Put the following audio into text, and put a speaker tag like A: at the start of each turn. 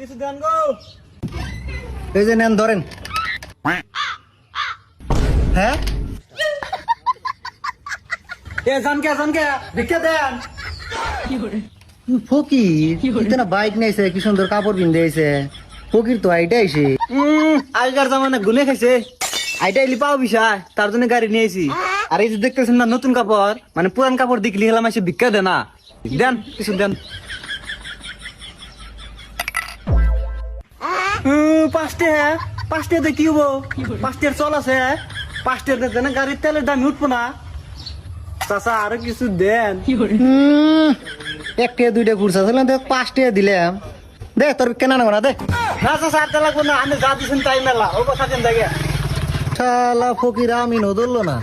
A: কিছু দেন গো।
B: এই যে নেন ধরেন। হ্যাঁ
A: জানকে ভিক্ষা দেন।
B: ফকির না বাইক নিয়েছে, কি সুন্দর কাপড় পিন্ধাইছে। ফকির তো আইটা আইসে।
A: আগেকার জামানে গুনে খাইছে, আইটা এলি পাও বিষয়, তার জন্য গাড়ি নিয়েছি। আর এই যে দেখতেছেন না নতুন কাপড়, মানে পুরান কাপড় দেখলি হলাম এসে ভিক্ষা দেন না। দেন কিছু দেন। 5 টাকা কি হবো? 5 টাকার চল আছে, 5 টাকা দেন, গাড়ির তেলের দাম উঠবো না। চাচা আরো কিছু দেন।
B: 1 টাকা 2 টাকা ঘুরছা 5 টাকা দিলাম। দে তোর কেনা নেবো না, দে।
A: না চাচা আর লাগবো না, আমি যা দিচ্ছেন তাই মেলা। ও কথা কেন দেখে
B: শালা ফকির আমি নদললো না।